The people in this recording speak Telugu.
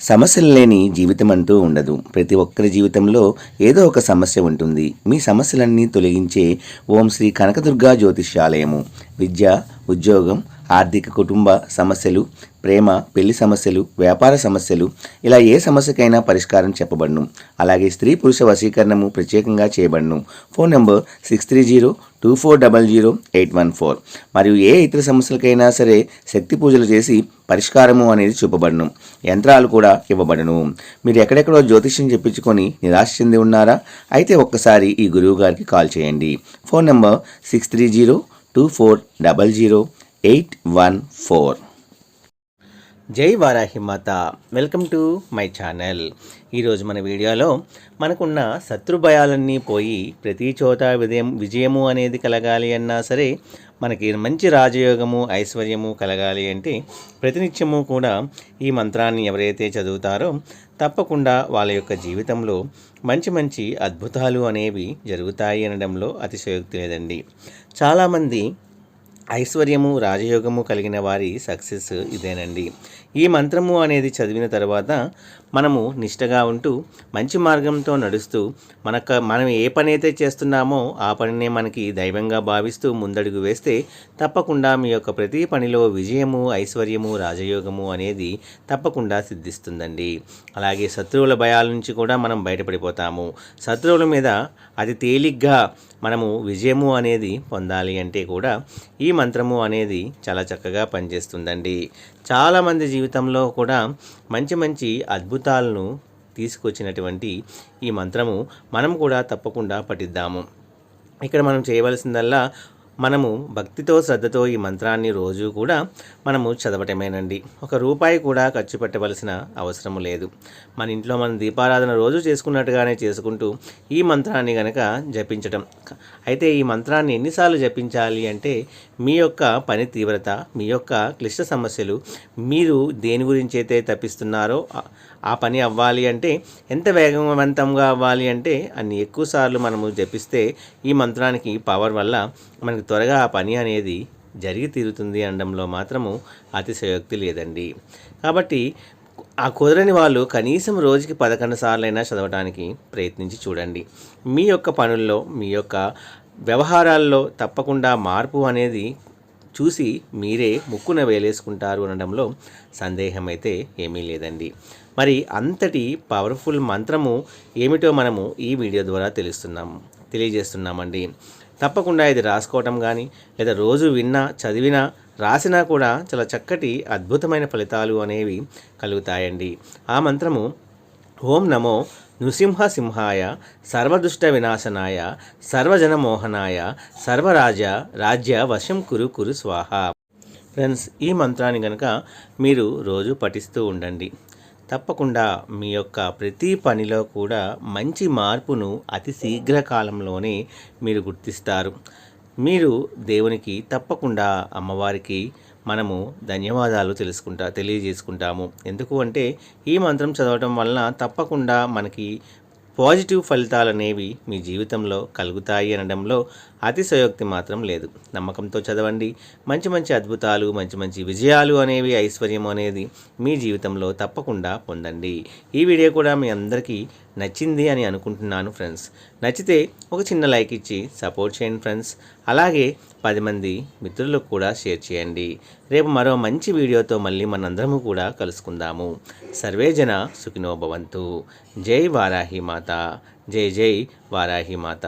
సమస్యలు లేని జీవితం అంటూ ఉండదు. ప్రతి ఒక్కరి జీవితంలో ఏదో ఒక సమస్య ఉంటుంది. మీ సమస్యలన్నీ తొలగించే ఓం శ్రీ కనకదుర్గా జ్యోతిష్యాలయము. విద్య, ఉద్యోగం, ఆర్థిక, కుటుంబ సమస్యలు, ప్రేమ, పెళ్లి సమస్యలు, వ్యాపార సమస్యలు, ఇలా ఏ సమస్యకైనా పరిష్కారం చెప్పబడును. అలాగే స్త్రీ పురుష వశీకరణము ప్రత్యేకంగా చేయబడును. Phone number 6302400814. మరియు ఏ ఇతర సమస్యలకైనా సరే శక్తి పూజలు చేసి పరిష్కారము అనేది చూపబడును. యంత్రాలు కూడా ఇవ్వబడును. మీరు ఎక్కడెక్కడో జ్యోతిష్యం చెప్పించుకొని నిరాశ చెంది ఉన్నారా? అయితే ఒక్కసారి ఈ గురువు గారికి కాల్ చేయండి. Phone number 6302400814. జై వారాహి మాత. Welcome to my channel. ఈరోజు మన వీడియోలో మనకున్న శత్రు భయాలన్నీ పోయి ప్రతి చోట విజయము అనేది కలగాలి అన్నా సరే, మనకి మంచి రాజయోగము, ఐశ్వర్యము కలగాలి అంటే ప్రతినిత్యము కూడా ఈ మంత్రాన్ని ఎవరైతే చదువుతారో తప్పకుండా వాళ్ళ యొక్క జీవితంలో మంచి మంచి అద్భుతాలు అనేవి జరుగుతాయి అనడంలో అతిశయోక్తి లేదండి. చాలామంది ఐశ్వర్యము, రాజయోగము కలిగిన వారి సక్సెస్ ఇదేనండి. ఈ మంత్రము అనేది చదివిన తర్వాత మనము నిష్టగా ఉంటూ మంచి మార్గంతో నడుస్తూ మనం ఏ పని అయితే చేస్తున్నామో ఆ పనినే మనకి దైవంగా భావిస్తూ ముందడుగు వేస్తే తప్పకుండా మీ యొక్క ప్రతి పనిలో విజయము, ఐశ్వర్యము, రాజయోగము అనేది తప్పకుండా సిద్ధిస్తుందండి. అలాగే శత్రువుల భయాల నుంచి కూడా మనం బయటపడిపోతాము. శత్రువుల మీద అతి తేలిగ్గా మనము విజయము అనేది పొందాలి అంటే కూడా ఈ మంత్రము అనేది చాలా చక్కగా పనిచేస్తుందండి. చాలామంది జీవితంలో కూడా మంచి మంచి అద్భుతాలను తీసుకొచ్చినటువంటి ఈ మంత్రము మనం కూడా తప్పకుండా పఠిద్దాము. ఇక్కడ మనం చేయవలసిందల్లా మనము భక్తితో, శ్రద్ధతో ఈ మంత్రాన్ని రోజు కూడా మనము చదవటమేనండి. ఒక రూపాయి కూడా ఖర్చు పెట్టవలసిన అవసరం లేదు. మన ఇంట్లో మనం దీపారాధన రోజు చేసుకున్నట్టుగానే చేసుకుంటూ ఈ మంత్రాన్ని గనక జపించటం. అయితే ఈ మంత్రాన్ని ఎన్నిసార్లు జపించాలి అంటే మీ యొక్క పని తీవ్రత, మీ యొక్క క్లిష్ట సమస్యలు, మీరు దేని గురించి అయితే తప్పిస్తున్నారో ఆ పని అవ్వాలి అంటే, ఎంత వేగవంతంగా అవ్వాలి అంటే అన్ని ఎక్కువసార్లు మనము జపిస్తే ఈ మంత్రానికి పవర్ వల్ల మనకి త్వరగా ఆ పని అనేది జరిగి తీరుతుంది అనడంలో మాత్రము అతిశయోక్తి లేదండి. కాబట్టి ఆ కుదరని వాళ్ళు కనీసం రోజుకి 11 సార్లైనా చదవడానికి ప్రయత్నించి చూడండి. మీ యొక్క పనుల్లో, మీ యొక్క వ్యవహారాల్లో తప్పకుండా మార్పు అనేది చూసి మీరే ముక్కున వేలేసుకుంటారు అనడంలో సందేహం అయితే ఏమీ లేదండి. మరి అంతటి పవర్ఫుల్ మంత్రము ఏమిటో మనము ఈ వీడియో ద్వారా తెలియజేస్తున్నామండి. తప్పకుండా ఇది రాసుకోవటం కానీ లేదా రోజు విన్నా, చదివినా, రాసినా కూడా చాలా చక్కటి అద్భుతమైన ఫలితాలు అనేవి కలుగుతాయండి. ఆ మంత్రము ఓం నమో నృసింహసింహాయ సర్వదుష్ట వినాశనాయ సర్వజనమోహనాయ రాజ్య వశం కురు స్వాహ. ఫ్రెండ్స్, ఈ మంత్రాన్ని కనుక మీరు రోజు పఠిస్తూ ఉండండి. తప్పకుండా మీ యొక్క ప్రతి పనిలో కూడా మంచి మార్పును అతి శీఘ్ర కాలంలోనే మీరు గుర్తిస్తారు. మీరు దేవునికి తప్పకుండా, అమ్మవారికి మనము ధన్యవాదాలు తెలియజేసుకుంటాము. ఎందుకు అంటే ఈ మంత్రం చదవటం వలన తప్పకుండా మనకి పాజిటివ్ ఫలితాలు అనేవి మీ జీవితంలో కలుగుతాయి అనడంలో అతిశయోక్తి మాత్రం లేదు. నమ్మకంతో చదవండి. మంచి మంచి అద్భుతాలు, మంచి మంచి విజయాలు అనేవి, ఐశ్వర్యం అనేది మీ జీవితంలో తప్పకుండా పొందండి. ఈ వీడియో కూడా మీ అందరికీ నచ్చింది అని అనుకుంటున్నాను ఫ్రెండ్స్. నచ్చితే ఒక చిన్న లైక్ ఇచ్చి సపోర్ట్ చేయండి ఫ్రెండ్స్. అలాగే 10 మంది మిత్రులకు కూడా షేర్ చేయండి. రేపు మరో మంచి వీడియోతో మళ్ళీ మనందరము కూడా కలుసుకుందాము. సర్వే జన సుఖినో భవంతు. జై వారాహి మాత. జై జై వారాహి మాత.